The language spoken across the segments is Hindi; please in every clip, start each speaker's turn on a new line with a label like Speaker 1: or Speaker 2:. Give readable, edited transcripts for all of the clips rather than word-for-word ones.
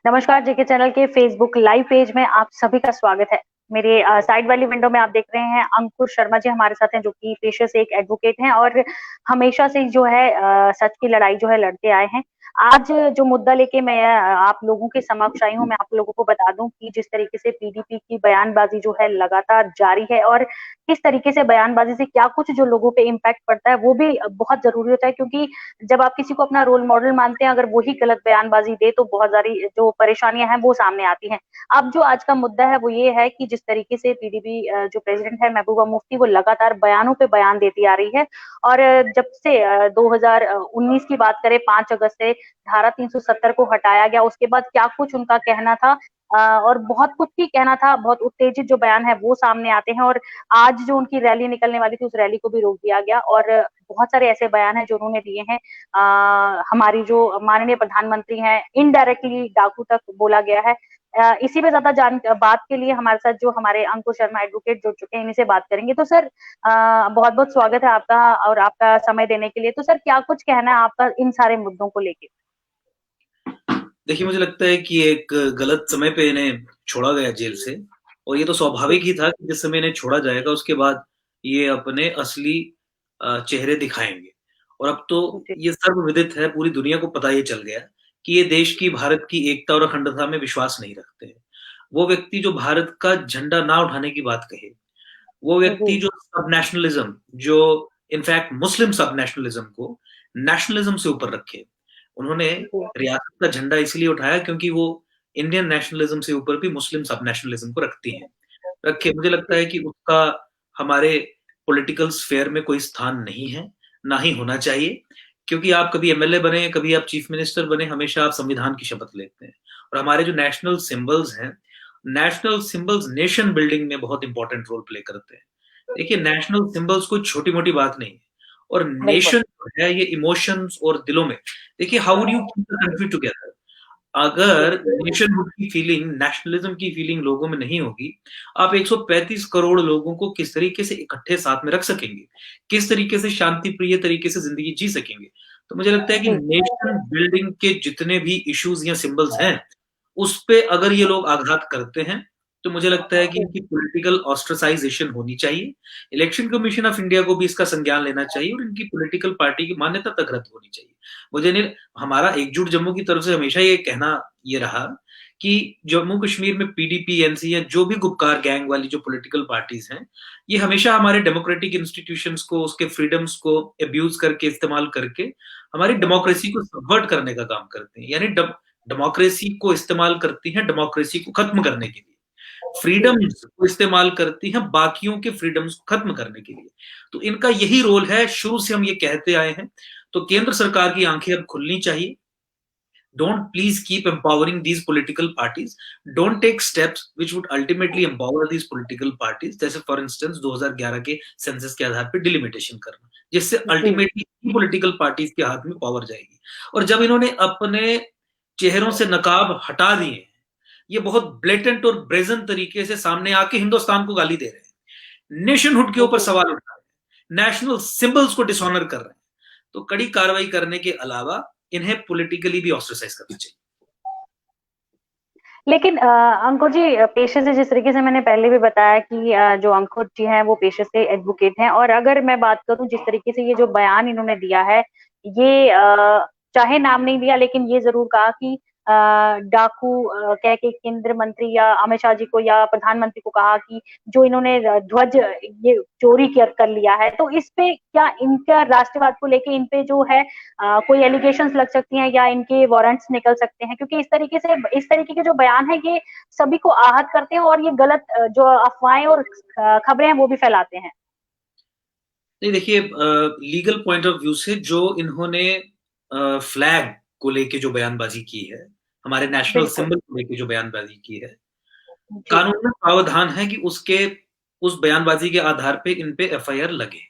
Speaker 1: नमस्कार, जेके चैनल के फेसबुक लाइव पेज में आप सभी का स्वागत है। मेरे साइड वाली विंडो में आप देख रहे हैं अंकुर शर्मा जी हमारे साथ हैं, जो कि पेशे से एक एडवोकेट हैं और हमेशा से जो है सच की लड़ाई जो है लड़ते आए हैं। आज जो मुद्दा लेके मैं आप लोगों के समक्ष आई हूँ, मैं आप लोगों को बता दूं कि जिस तरीके से पीडीपी की बयानबाजी जो है लगातार जारी है और किस तरीके से बयानबाजी से क्या कुछ जो लोगों पे इम्पैक्ट पड़ता है वो भी बहुत जरूरी होता है, क्योंकि जब आप किसी को अपना रोल मॉडल मानते हैं, अगर वही गलत बयानबाजी दे तो बहुत सारी जो परेशानियां हैं वो सामने आती हैं। अब जो आज का मुद्दा है वो ये है कि जिस तरीके से पीडीपी जो प्रेसिडेंट है महबूबा मुफ्ती, वो लगातार बयानों पे बयान देती आ रही है। और जब से 2019 की बात करें, 5 अगस्त से धारा 370 को हटाया गया, उसके बाद क्या कुछ उनका कहना था और बहुत कुछ ही कहना था, बहुत उत्तेजित जो बयान है वो सामने आते हैं। और आज जो उनकी रैली निकलने वाली थी, उस रैली को भी रोक दिया गया और बहुत सारे ऐसे बयान हैं जो उन्होंने दिए हैं। हमारी जो माननीय प्रधानमंत्री हैं, इनडायरेक्टली डाकू तक बोला गया है। इसी पे ज्यादा जान बात के लिए हमारे साथ जो हमारे अंकुर शर्मा एडवोकेट जुड़ चुके हैं, इन्हीं से बात करेंगे। तो सर, बहुत बहुत स्वागत है आपका और आपका समय देने के लिए। तो सर, क्या कुछ कहना है आपका इन सारे मुद्दों को लेके?
Speaker 2: देखिए, मुझे लगता है कि एक गलत समय पे इन्हें छोड़ा गया जेल से। और ये तो
Speaker 1: जी।
Speaker 2: स्वाभाविक ही था कि जिस समय इन्हें छोड़ा जाएगा उसके बाद ये अपने असली चेहरे दिखाएंगे। और अब तो
Speaker 1: जी।
Speaker 2: ये सर्वविदित है, पूरी दुनिया को पता ये चल गया कि ये देश की, भारत की एकता और अखंडता में विश्वास नहीं रखते हैं। वो व्यक्ति जो भारत का झंडा ना उठाने की बात कहे, वो व्यक्ति
Speaker 1: जी।
Speaker 2: जो सब नेशनलिज्म, जो इनफैक्ट मुस्लिम सब नेशनलिज्म को नेशनलिज्म से ऊपर रखे, उन्होंने
Speaker 1: जी।
Speaker 2: रियासत का झंडा इसलिए उठाया क्योंकि वो इंडियन नेशनलिज्म से ऊपर भी मुस्लिम सब नेशनलिज्म को रखती हैं, रखे। मुझे लगता
Speaker 1: जी।
Speaker 2: है कि उसका हमारे पॉलिटिकल स्फेयर में कोई स्थान नहीं है, ना ही होना चाहिए। क्योंकि आप कभी एमएलए बने, कभी आप चीफ मिनिस्टर बने, हमेशा आप संविधान की शपथ लेते हैं। और हमारे जो नेशनल सिंबल्स हैं, नेशनल सिंबल्स नेशन बिल्डिंग में बहुत इंपॉर्टेंट रोल प्ले करते हैं। देखिए, नेशनल सिंबल्स कोई छोटी मोटी बात नहीं है। और
Speaker 1: बिल्कुल।
Speaker 2: नेशन जो है, ये इमोशंस और दिलों में, देखिए, how would you keep the country together
Speaker 1: जी।
Speaker 2: अगर नेशनहुड की फीलिंग, नेशनलिज्म की फीलिंग लोगों में नहीं होगी? आप 135 करोड़ लोगों को किस तरीके से इकट्ठे साथ में रख सकेंगे? किस तरीके से शांति प्रिय तरीके से जिंदगी जी सकेंगे? तो मुझे लगता है कि
Speaker 1: जी।
Speaker 2: नेशन बिल्डिंग के जितने भी इश्यूज या सिंबल्स हैं, उस पे अगर ये लोग आघात करते हैं, तो मुझे लगता है कि
Speaker 1: जी।
Speaker 2: इनकी पॉलिटिकल ऑस्ट्रेसाइजेशन होनी चाहिए। इलेक्शन कमीशन ऑफ इंडिया को भी इसका संज्ञान लेना चाहिए और इनकी पॉलिटिकल पार्टी की मान्यता तक रद्द होनी चाहिए। मुझे नहीं, हमारा एकजुट जम्मू की तरफ से हमेशा ये कहना ये रहा कि जम्मू कश्मीर में पीडीपी, एनसी या जो भी गुपकार गैंग वाली जो पॉलिटिकल पार्टीज हैं, ये हमेशा हमारे डेमोक्रेटिक इंस्टीट्यूशंस को, उसके फ्रीडम्स को अब्यूज करके, इस्तेमाल करके हमारी डेमोक्रेसी को सबवर्ट करने का काम करते हैं। यानी डेमोक्रेसी को इस्तेमाल करती हैं डेमोक्रेसी को खत्म करने के लिए,
Speaker 1: जी।
Speaker 2: फ्रीडम्स को इस्तेमाल करती हैं बाकियों के फ्रीडम्स को खत्म करने के लिए। तो इनका यही रोल है, शुरू से हम ये कहते आए हैं। तो केंद्र सरकार की आंखें अब खुलनी चाहिए। Don't please keep empowering these political parties. Don't take steps which would ultimately empower these political parties. जैसे फॉर इंस्टेंस 2011 के सेंसस के आधार पर डिलिमिटेशन करना, जिससे
Speaker 1: जी।
Speaker 2: अल्टीमेटली पॉलिटिकल पार्टीज के हाथ में पावर जाएगी। और जब इन्होंने अपने चेहरों से नकाब हटा दिए हैं, ये बहुत ब्लेटेंट और ब्रेजन तरीके से सामने आके हिंदुस्तान को गाली दे रहे हैं, नेशनहुड के ऊपर
Speaker 1: जी।
Speaker 2: सवाल उठा रहे हैं, नेशनल सिंबल्स को डिसऑनर कर रहे हैं। तो कड़ी कार्रवाई करने के अलावा इन्हें पॉलिटिकली भी ऑस्ट्रेसाइज करना चाहिए।
Speaker 1: लेकिन अंकुर जी, पेशे से जिस तरीके से मैंने पहले भी बताया कि जो अंकुर जी हैं वो पेशे से एडवोकेट हैं, और अगर मैं बात करूं जिस तरीके से ये जो बयान इन्होंने दिया है, ये चाहे नाम नहीं दिया लेकिन ये जरूर कहा कि डाकू कह के केंद्र मंत्री या अमित शाह जी को या प्रधानमंत्री को कहा कि जो इन्होंने ध्वज ये चोरी कर लिया है, तो इस पे क्या इनका राष्ट्रवाद को लेके इन पे जो है कोई एलिगेशंस लग सकती हैं या इनके वारंट्स निकल सकते हैं? क्योंकि इस तरीके के जो बयान है ये सभी को आहत करते हैं और ये गलत जो अफवाहें और खबरें हैं वो भी फैलाते हैं।
Speaker 2: नहीं, देखिए, लीगल पॉइंट ऑफ व्यू से जो इन्होंने फ्लैग को लेके जो बयानबाजी की है, हमारे नेशनल
Speaker 1: बिल्कुल।
Speaker 2: सिंबल को लेके जो बयानबाजी की है,
Speaker 1: जी।
Speaker 2: कानून में प्रावधान है कि उसके उस बयानबाजी के आधार पे इन पे एफआईआर लगे।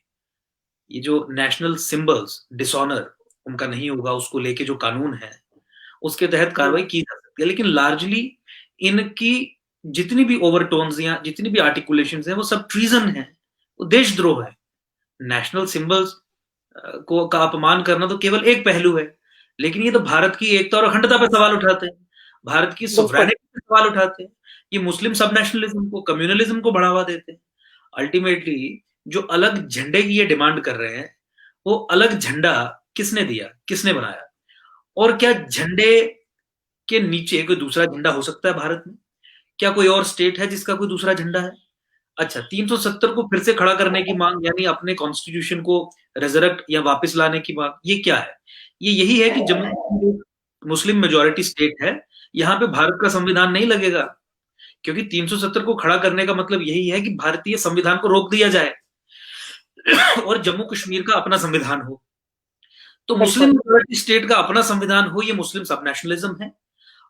Speaker 2: ये जो नेशनल सिंबल्स डिसऑनर उनका नहीं होगा, उसको लेके जो कानून है, उसके तहत
Speaker 1: जी।
Speaker 2: कार्रवाई की जा सकती है। लेकिन लार्जली इनकी जितनी भी ओवरटोन्स या जितनी भी आर्टिकुलेशंस हैं, वो सब ट्रीजन है, वो देशद्रोह है। नेशनल सिंबल्स को का अपमान करना तो केवल एक पहलू है, लेकिन ये तो भारत की एकता और अखंडता पर सवाल उठाते हैं। भारत की
Speaker 1: बिल्कुल।
Speaker 2: सोवरेनिटी पे सवाल उठाते हैं, ये मुस्लिम सब नेशनलिज्म को, कम्युनलिज्म को बढ़ावा देते हैं। अल्टीमेटली जो अलग झंडे की ये डिमांड कर रहे हैं, वो अलग झंडा किसने दिया, किसने बनाया? और क्या झंडे के नीचे कोई दूसरा झंडा हो सकता है भारत में? क्या कोई और स्टेट है जिसका कोई दूसरा झंडा है? अच्छा, 370 को फिर से खड़ा करने की मांग, यानी अपने कॉन्स्टिट्यूशन को रिजरेक्ट या वापस लाने की मांग, ये क्या है? ये यही है कि जम्मू कश्मीर एक मुस्लिम मेजॉरिटी स्टेट है, यहाँ पे भारत का संविधान नहीं लगेगा, क्योंकि 370 को खड़ा करने का मतलब यही है कि भारतीय संविधान को रोक दिया जाए और जम्मू कश्मीर का अपना संविधान हो। तो मुस्लिम
Speaker 1: बिल्कुल।
Speaker 2: मेजॉरिटी स्टेट का अपना संविधान हो, ये मुस्लिम सब नेशनलिज्म है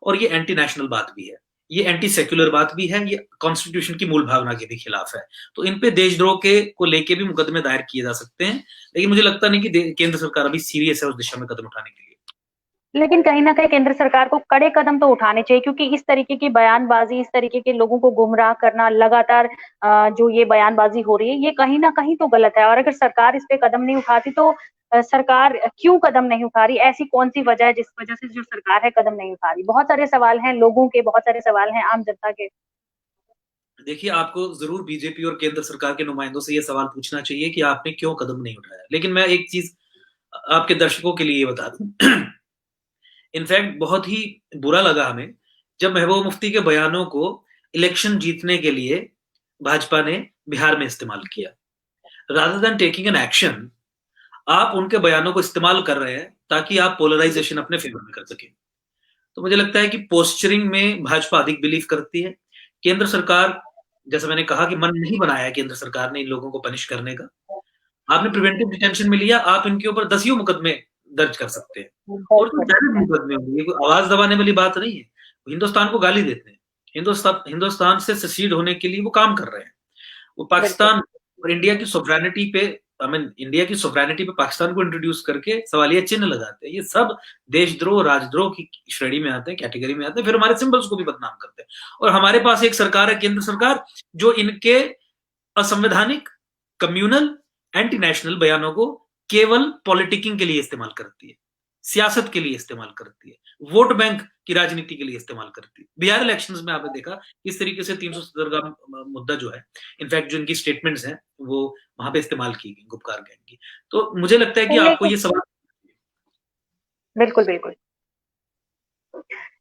Speaker 2: और ये एंटी नेशनल बात भी है, ये एंटी सेक्युलर बात भी है, ये कॉन्स्टिट्यूशन की मूल भावना के भी खिलाफ है। तो इन पे देशद्रोह के को लेके भी मुकदमे दायर किए जा सकते हैं, लेकिन मुझे लगता नहीं कि केंद्र सरकार अभी सीरियस है उस दिशा में कदम उठाने के लिए।
Speaker 1: लेकिन कहीं न कहीं केंद्र सरकार को कड़े कदम तो उठाने चाहिए, क्योंकि इस तरीके की बयानबाज़ी, इस तरीके के लोगों को गुमराह करना लगातार, जो ये बयानबाज़ी हो रही है, ये कहीं न कहीं तो गलत है। और अगर सरकार इस पे कदम नहीं उठाती तो सरकार क्यों कदम नहीं उठा रही? ऐसी कौन-सी वजह है जिस वजह से जो सरकार है कदम नहीं उठा रही? बहुत सारे सवाल हैं लोगों के, बहुत सारे सवाल हैं आम जनता के।
Speaker 2: देखिए, आपको जरूर बीजेपी और केंद्र सरकार के नुमाइंदों से ये सवाल पूछना चाहिए कि आपने क्यों कदम नहीं उठाया। लेकिन मैं एक चीज आपके दर्शकों के लिए ये बता दूं इनफैक्ट बहुत ही बुरा लगा हमें जब महबूबा मुफ्ती के बयानों को इलेक्शन जीतने के लिए भाजपा ने बिहार में इस्तेमाल किया। Rather than taking an action, आप उनके बयानों को इस्तेमाल कर रहे हैं ताकि आप पोलराइजेशन अपने फेवर में कर सकें। तो मुझे लगता है कि पोस्चरिंग में भाजपा अधिक बिलीव करती है। केंद्र सरकार, जैसा मैंने कहा कि मन नहीं बनाया है केंद्र सरकार ने इन लोगों को पनिश करने का। आपने प्रिवेंटिव डिटेंशन में लिया, आप इनके ऊपर 10 मुकदमे दर्ज कर सकते हैं और जो
Speaker 1: बिल्कुल,
Speaker 2: जायज मुकदमे होंगे, ये कोई आवाज दबाने वाली बात नहीं है। वो हिंदुस्तान को गाली देते हैं, हिंदुस्तान से सेसीड होने के लिए वो काम कर रहे हैं। वो
Speaker 1: बिल्कुल।
Speaker 2: पाकिस्तान और इंडिया की सोवरेनिटी पे, आई मीन इंडिया की सोवरेनिटी पे पाकिस्तान को इंट्रोड्यूस करके सवालिया चिन्ह लगाते हैं। ये सब देशद्रोह, राजद्रोह की श्रेणी में आते हैं, कैटेगरी में आते हैं। फिर हमारे सिंबल्स को भी बदनाम करते हैं। और हमारे पास एक सरकार है, केंद्र सरकार, जो इनके असंवैधानिक, कम्युनल, एंटी नेशनल बयानों को केवल पॉलिटिकिंग के लिए इस्तेमाल करती है, सियासत के लिए इस्तेमाल करती है, वोट बैंक की राजनीति के लिए इस्तेमाल करती है। बिहार इलेक्शंस में आपने देखा इस तरीके से 370 का मुद्दा जो है, इनफैक्ट जो इनकी स्टेटमेंट्स हैं वो वहां पे इस्तेमाल की गई गुपकार गैंग की। तो मुझे लगता है कि आपको
Speaker 1: लेकिन
Speaker 2: ये सवाल,
Speaker 1: बिल्कुल, बिल्कुल।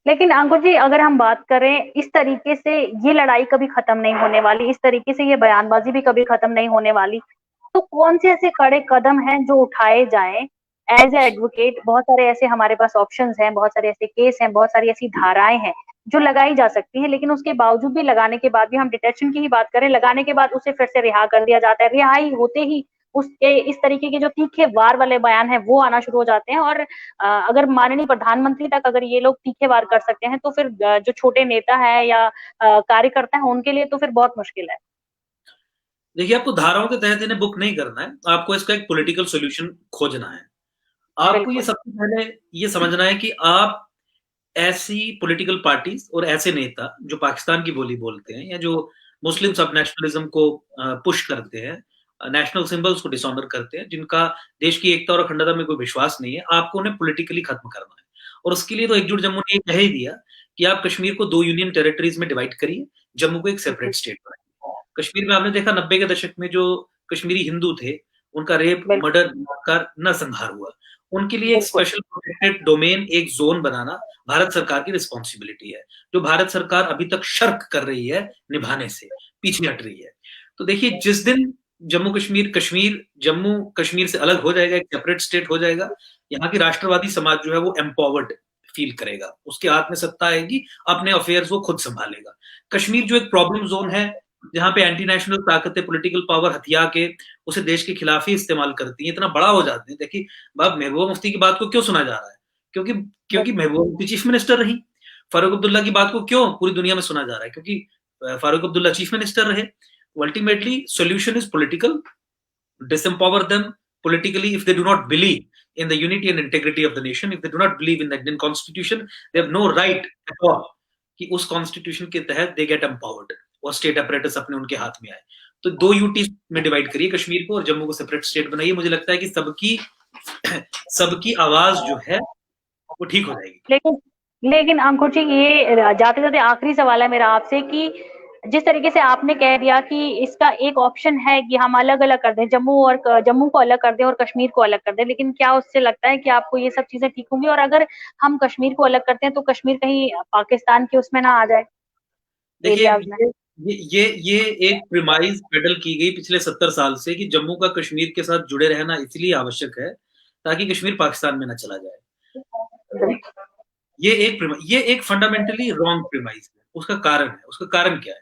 Speaker 1: लेकिन अंकुर जी, अगर हम बात करें इस तरीके से, ये लड़ाई कभी खत्म नहीं होने वाली, इस तरीके से ये बयानबाजी भी कभी खत्म नहीं होने वाली। तो कौन से ऐसे कड़े कदम हैं जो उठाए जाएं एज ए एडवोकेट? बहुत सारे ऐसे हमारे पास ऑप्शंस हैं, बहुत सारे ऐसे केस हैं, बहुत सारी ऐसी धाराएं हैं जो लगाई जा सकती हैं, लेकिन उसके बावजूद भी, लगाने के बाद भी, हम डिटेक्शन की ही बात करें, लगाने के बाद उसे फिर से रिहा कर दिया जाता है। रिहाई होते ही उसके इस तरीके के जो तीखे वार वाले बयान हैं वो आना शुरू हो जाते हैं। और अगर माननीय प्रधानमंत्री तक अगर ये लोग तीखे वार कर सकते हैं, तो फिर जो छोटे नेता है या कार्यकर्ता है उनके लिए तो फिर बहुत मुश्किल है।
Speaker 2: देखिए आपको धाराओं के तहत इन्हें बुक नहीं करना है, आपको इसका एक पॉलिटिकल सॉल्यूशन खोजना है। आपको ये
Speaker 1: बिल्कुल।
Speaker 2: सबसे पहले ये समझना है कि आप ऐसी पॉलिटिकल पार्टीज और ऐसे नेता जो पाकिस्तान की बोली बोलते हैं या जो मुस्लिम सब नेशनलिज्म को पुश करते हैं, नेशनल सिंबल्स को डिसऑनर करते हैं, जिनका देश की एकता और अखंडता में कोई विश्वास नहीं है, आपको उन्हें पॉलिटिकली खत्म करना है। और उसके लिए तो एकजुट जम्मू ने ये कह ही दिया कि आप कश्मीर को 2 यूनियन टेरिटरीज में डिवाइड करिए, जम्मू को एक सेपरेट स्टेट बनाइए। कश्मीर में आपने देखा 90 के दशक में जो कश्मीरी हिंदू थे, उनका रेप,
Speaker 1: बिल्कुल।
Speaker 2: मर्डर, बलात्कार, नरसंहार हुआ। उनके लिए एक
Speaker 1: बिल्कुल।
Speaker 2: स्पेशल प्रोटेक्टेड डोमेन, एक जोन बनाना भारत सरकार की रिस्पॉन्सिबिलिटी है, जो भारत सरकार अभी तक शर्क कर रही है निभाने से, पीछे हट रही है। तो देखिए जिस दिन जम्मू कश्मीर से अलग हो जाएगा, एक सेपरेट स्टेट हो जाएगा, यहाँ की राष्ट्रवादी समाज जो है वो एम्पावर्ड फील करेगा, उसके हाथ में सत्ता आएगी, अपने अफेयर्स वो खुद संभालेगा। कश्मीर जो एक प्रॉब्लम जोन है, जहां पे एंटी नेशनल ताकतें पॉलिटिकल पावर हथिया के उसे देश के खिलाफ ही इस्तेमाल करती हैं, इतना बड़ा हो जाते हैं। देखिए बाब महबूबा मुफ्ती की बात को क्यों सुना जा रहा है? क्योंकि क्योंकि महबूबा मुफ्ती चीफ मिनिस्टर रही। फारूक अब्दुल्ला की बात को क्यों पूरी दुनिया में सुना जा रहा है? क्योंकि फारूक अब्दुल्ला चीफ मिनिस्टर रहे। Ultimately solution is political, disempower them politically if they do not believe in the unity and integrity of the nation, if they do not believe in the Indian constitution, they have no right at all कि उस कॉन्स्टिट्यूशन के तहत दे गेट एम्पावर्ड और स्टेट अपरेटस अपने उनके हाथ में आए। तो 2 यूटी में डिवाइड करिए कश्मीर को और जम्मू को सेपरेट स्टेट बनाइए। मुझे लगता है कि सबकी सबकी आवाज जो है वो ठीक हो जाएगी।
Speaker 1: लेकिन लेकिन अंकुर जी, ये जाते जाते आखिरी सवाल है मेरा आपसे कि जिस तरीके से आपने कह दिया कि इसका एक ऑप्शन है कि हम अलग अलग कर दें, जम्मू को अलग कर दें और कश्मीर को अलग कर दें, लेकिन क्या उससे लगता है कि आपको ये सब चीजें ठीक होंगी? और अगर हम कश्मीर को अलग करते हैं तो कश्मीर कहीं पाकिस्तान के उसमें ना आ जाए,
Speaker 2: देखिए,
Speaker 1: एरियाज में?
Speaker 2: ये एक प्रिमाइज पेडल की गई पिछले 70 साल से कि जम्मू का कश्मीर के साथ जुड़े रहना इसलिए आवश्यक है ताकि कश्मीर पाकिस्तान में ना चला जाए। ये एक फंडामेंटली रॉन्ग प्रिमाइज है। उसका कारण क्या है?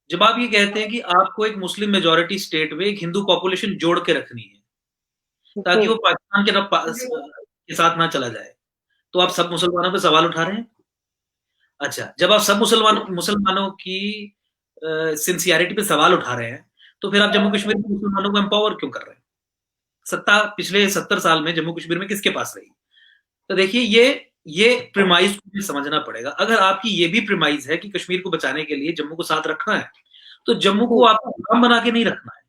Speaker 2: जब आप ये कहते हैं कि आपको एक मुस्लिम मेजॉरिटी स्टेट में एक हिंदू पॉपुलेशन जोड़ के रखनी है ताकि वो पाकिस्तान के साथ ना चला जाए, तो आप सब मुसलमानों पे सवाल उठा रहे हैं। अच्छा, जब आप सब मुसलमानों की सिंसियरिटी पे सवाल उठा रहे हैं, तो फिर आप जम्मू कश्मीर में मुसलमानों को एम्पावर क्यों कर रहे हैं? सत्ता पिछले 70 साल में जम्मू कश्मीर में किसके पास रही? तो देखिए, ये प्रिमाइज को भी समझना पड़ेगा। अगर आपकी ये भी प्रिमाइज है कि कश्मीर को बचाने के लिए जम्मू को साथ रखना है, तो जम्मू को आपको गुलाम बना के नहीं रखना है,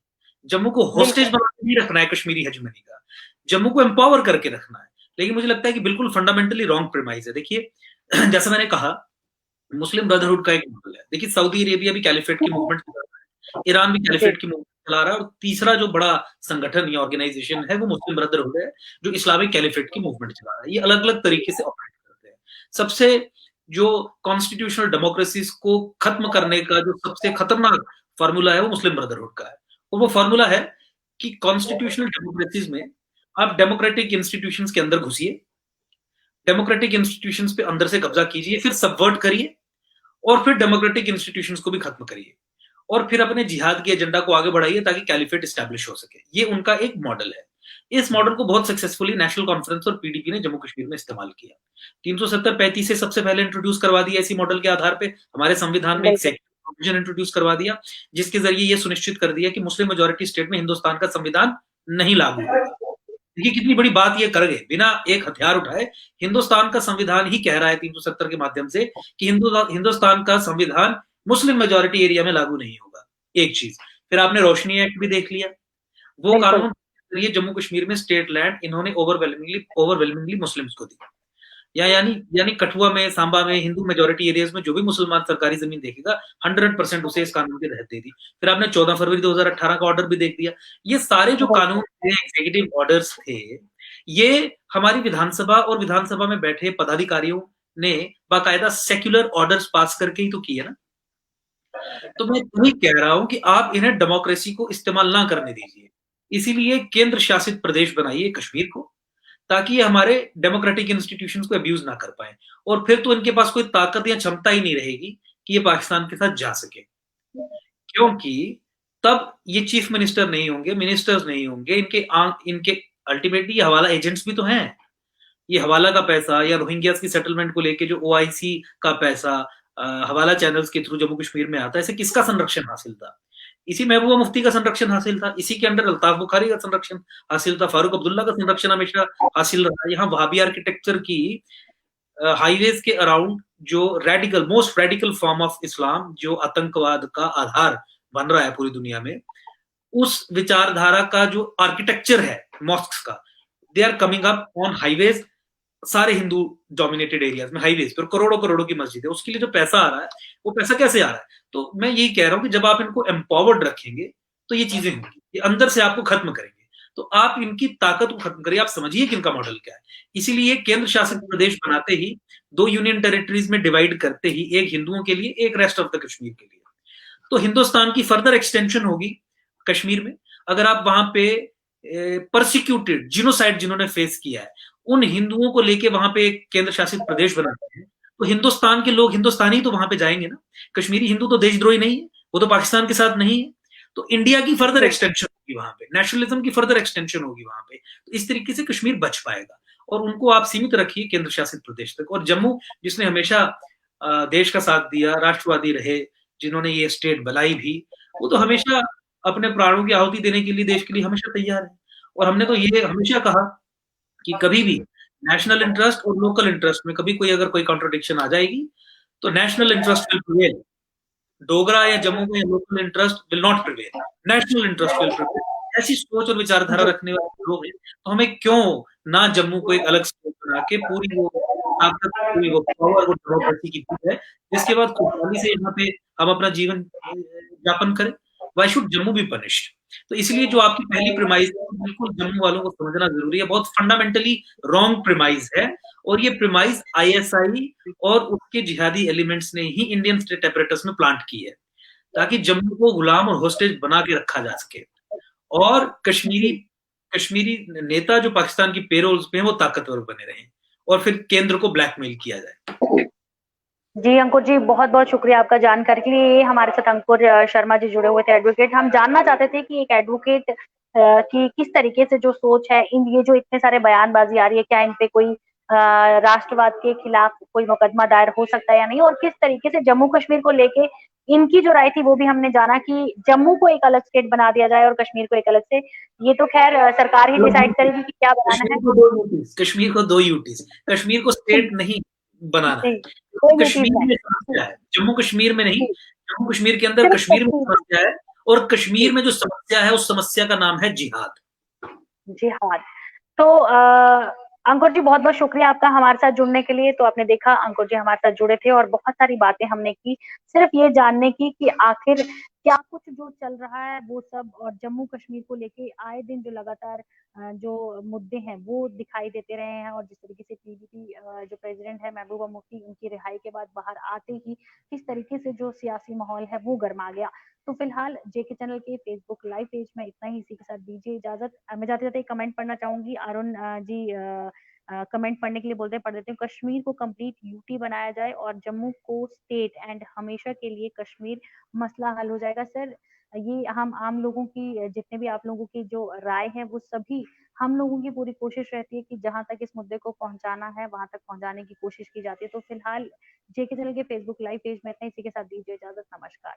Speaker 2: जम्मू को होस्टेज बना के नहीं रखना है कश्मीरी हेजेमनी का, जम्मू को एम्पावर करके रखना है। लेकिन मुझे लगता है कि बिल्कुल फंडामेंटली रॉन्ग प्रिमाइज है। देखिए, जैसा मैंने कहा, मुस्लिम ब्रदरहुड का एक मॉडल है। देखिए, सऊदी अरेबिया भी कैलिफेट की मूवमेंट चला रहा है, ईरान भी कैलिफेट की मूवमेंट चला रहा है, और तीसरा जो बड़ा संगठन या ऑर्गेनाइजेशन है वो मुस्लिम ब्रदरहुड है, जो इस्लामिक कैलिफेट की मूवमेंट चला रहा है। ये अलग अलग तरीके से ऑपरेट करते हैं। सबसे जो कॉन्स्टिट्यूशनल डेमोक्रेसीज को खत्म करने का जो सबसे खतरनाक फार्मूला है वो मुस्लिम ब्रदरहुड का है, और वो फार्मूला है कि कॉन्स्टिट्यूशनल डेमोक्रेसीज में आप डेमोक्रेटिक इंस्टीट्यूशंस के अंदर घुसिए, डेमोक्रेटिक इंस्टीट्यूशंस पे अंदर से कब्जा कीजिए, फिर सबवर्ट करिए, और फिर डेमोक्रेटिक इंस्टीट्यूशंस को भी खत्म करिए, और फिर अपने जिहाद के एजेंडा को आगे बढ़ाइए ताकि कैलिफेट एस्टैब्लिश हो सके। ये उनका एक मॉडल है। इस मॉडल को बहुत सक्सेसफुली नेशनल कॉन्फ्रेंस और पीडीपी ने जम्मू कश्मीर में इस्तेमाल किया। 370-35 से सबसे पहले इंट्रोड्यूस करवा दिया इसी मॉडल के आधार पे। हमारे संविधान में एक सेक्युलर प्रोविजन इंट्रोड्यूस करवा दिया, जिसके जरिए ये सुनिश्चित कर दिया कि मुस्लिम मेजोरिटी स्टेट में हिंदुस्तान का संविधान नहीं लागू होगा। देखिए, कितनी बड़ी बात ये कर गए, बिना एक हथियार उठाए। हिंदुस्तान का संविधान ही कह रहा है 370 के माध्यम से कि हिंदुस्तान का संविधान मुस्लिम मेजोरिटी एरिया में लागू नहीं होगा। एक चीज। फिर आपने रोशनी एक्ट भी देख लिया। वो कानून जरिए जम्मू कश्मीर में स्टेट लैंड इन्होंने ओवरवेलमिंगली मुस्लिम्स को दी। यानी कठुआ में, सांबा में, हिंदू मेजोरिटी एरियाज में जो भी मुसलमान सरकारी जमीन देखेगा, 100% उसे इस कानून के तहत दे दी। फिर आपने 14 फरवरी 2018 का ऑर्डर भी देख दिया। ये सारे जो कानून थे, एग्जीक्यूटिव ऑर्डर्स थे, ये हमारी विधानसभा और विधानसभा में बैठे पदाधिकारियों ने बाकायदा सेक्युलर ऑर्डर्स पास करके ही तो किए ना। तो मैं वही कह रहा हूं कि आप इन्हें डेमोक्रेसी को इस्तेमाल ना करने दीजिए। इसीलिए केंद्र शासित प्रदेश बनाइए कश्मीर को, ताकि ये हमारे डेमोक्रेटिक इंस्टीट्यूशंस को अब्यूज ना कर पाए, और फिर तो इनके पास कोई ताकत या क्षमता ही नहीं रहेगी कि ये पाकिस्तान के साथ जा सके, क्योंकि तब ये चीफ मिनिस्टर नहीं होंगे, मिनिस्टर्स नहीं होंगे, इनके अल्टीमेटली ये हवाला एजेंट्स भी तो हैं। ये हवाला का पैसा या रोहिंग्यास की सेटलमेंट को लेके जो ओआईसी का पैसा हवाला चैनल्स के थ्रू जम्मू कश्मीर में आता है, इसे किसका संरक्षण हासिल था? इसी महबूबा मुफ्ती का संरक्षण हासिल था, इसी के अंडर अल्ताफ बुखारी का संरक्षण हासिल था, फारूक अब्दुल्ला का संरक्षण हमेशा हासिल रहा। यहाँ वहाबी आर्किटेक्चर की हाईवेज के अराउंड जो most radical form of Islam, जो आतंकवाद का आधार बन रहा है पूरी दुनिया में, उस विचारधारा का जो आर्किटेक्चर है मॉस्क्स का, they are coming up on highways, सारे हिंदू डोमिनेटेड एरियाज में हाईवेज पर करोड़ों करोड़ों की मस्जिद है। उसके लिए जो पैसा आ रहा है, वो पैसा कैसे आ रहा है? तो मैं यही कह रहा हूं कि जब आप इनको एम्पावर्ड रखेंगे तो ये चीजें होंगी, ये अंदर से आपको खत्म करेंगे। तो आप इनकी ताकत को खत्म करिए, आप समझिए कि इनका मॉडल क्या है। इसीलिए केंद्र शासित प्रदेश बनाते ही, 2 यूनियन टेरिटरीज में डिवाइड करते ही, एक हिंदुओं के लिए, एक रेस्ट ऑफ द कश्मीर के लिए, तो हिंदुस्तान की फर्दर एक्सटेंशन होगी कश्मीर में। अगर आप वहां पे परसिक्यूटेड जिनोसाइड जिन्होंने फेस किया है, उन हिंदुओं को लेके वहां पे एक केंद्र शासित प्रदेश बनाते हैं, तो हिंदुस्तान के लोग, हिंदुस्तानी तो वहां पे जाएंगे ना। कश्मीरी हिंदू तो देशद्रोही नहीं है, वो तो पाकिस्तान के साथ नहीं है। तो इंडिया की फर्दर एक्सटेंशन होगी वहां पे, नेशनलिज्म की फर्दर एक्सटेंशन होगी वहां पे। तो इस तरीके से कश्मीर बच पाएगा, और उनको आप सीमित रखिए केंद्र शासित प्रदेश तक। और जम्मू, जिसने हमेशा देश का साथ दिया, राष्ट्रवादी रहे, जिन्होंने ये स्टेट बनाई भी, वो तो हमेशा अपने प्राणों की आहुति देने के लिए, देश के लिए हमेशा तैयार है। और हमने तो ये हमेशा कहा कि कभी भी नेशनल इंटरेस्ट और लोकल इंटरेस्ट में कभी कोई अगर कोई कॉन्ट्रोडिक्शन आ जाएगी, तो national interest will prevail. Dogra या जम्मू में local interest will not prevail, national interest will prevail. ऐसी सोच और विचारधारा
Speaker 1: जी,
Speaker 2: रखने वाले लोग हैं, तो हमें क्यों ना जम्मू को एक अलग स्टेट बना के पूरी वो ताकत, पूरी वो पावर, वो डेमोक्रेसी की दी है, जिसके बाद खुशहाली से यहाँ पे हम अपना जीवन यापन करें। Why should Jammu be punished? तो इसलिए जो आपकी पहली प्रेमाइज़ है, बिल्कुल जम्मू वालों को समझना ज़रूरी है, बहुत फंडामेंटली रॉन्ग प्रेमाइज़ है और ये प्रेमाइज़ आईएसआई और उसके जिहादी एलिमेंट्स ने ही इंडियन स्टेट apparatus में प्लांट की है, ताकि जम्मू को गुलाम और होस्टेज बना के रखा जा सके और कश्मीरी
Speaker 1: जी।
Speaker 2: कश्मीरी नेता जो पाकिस्तान की पेरोल्स पे हैं, वो ताकतवर बने रहें और फिर केंद्र को ब्लैकमेल किया जाए।
Speaker 1: जी, अंकुर जी, बहुत-बहुत शुक्रिया आपका जानकारी के लिए। ये हमारे साथ अंकुर शर्मा जी जुड़े हुए थे एडवोकेट। हम जानना चाहते थे कि एक एडवोकेट की किस तरीके से जो सोच है, इन ये जो इतने सारे बयानबाज़ी आ रही है, क्या इन पे कोई राष्ट्रवाद के खिलाफ कोई मुकदमा दायर हो सकता है या नहीं? और किस तरीके से जम्मू कश्मीर को लेके इनकी जो राय थी, वो भी हमने जाना कि जम्मू को एक अलग स्टेट बना दिया जाए और कश्मीर को एक अलग से। ये तो ख़ैर सरकार ही डिसाइड करेगी कि क्या बनाना है।
Speaker 2: कश्मीर को 2 यूटीज़, कश्मीर को स्टेट नहीं बनाना
Speaker 1: जी,
Speaker 2: है।
Speaker 1: कोई
Speaker 2: क्योंकि
Speaker 1: यूटीज़
Speaker 2: कश्मीर
Speaker 1: नहीं।
Speaker 2: में
Speaker 1: जी,
Speaker 2: समस्या है, जम्मू कश्मीर में नहीं,
Speaker 1: जी,
Speaker 2: जम्मू कश्मीर के अंदर
Speaker 1: सिर्फ़
Speaker 2: कश्मीर में
Speaker 1: कश्मीर में।
Speaker 2: समस्या है और
Speaker 1: जी।
Speaker 2: कश्मीर में जो समस्या है, उस समस्या का नाम है जिहाद।
Speaker 1: जी हाँ। तो अंकुर जी बहुत-बहुत शुक्रिया आपका हमारे साथ जुड़ने के लिए। तो आपने देखा अंकुर जी हमारे साथ जुड़े थे और बहुत सारी बातें हमने की, सिर्फ़ ये जानने की कि आखिर क्या कुछ जो चल रहा है वो सब और जम्मू-कश्मीर को लेके आए दिन जो लगातार जो मुद्दे हैं वो दिखाई देते रहे हैं और जिस तरीके से पीडीपी जो प्रेज़िडेंट है महबूबा मुफ्ती उनकी रिहाई के बाद बाहर आते ही किस तरीके से जो सियासी माहौल है वो गरमा गया। तो फिलहाल जेके चैनल के फेसबुक लाइव पेज में इतना ही, इसी के साथ दीजिए इजाजत। मैं जाते-जाते एक कमेंट पढ़ना चाहूँगी। अरुण जी कमेंट पढ़ने के लिए बोलते हैं, पढ़ देती हूँ। कश्मीर को कंप्लीट यूटी बनाया जाए और जम्मू को स्टेट एंड हमेशा के लिए कश्मीर मसला हल हो जाएगा। सर, ये हम आम लोगों की जितने भी आप लोगों की जो राय है वो सभी हम लोगों की पूरी कोशिश रहती है कि जहाँ तक इस मुद्दे को पहुँचाना है, वहाँ तक पहुँचाने की कोशिश की जाती है। तो फिलहाल जेके चैनल के फेसबुक लाइव पेज में इतना ही, इसी के साथ दीजिए इजाजत। नमस्कार।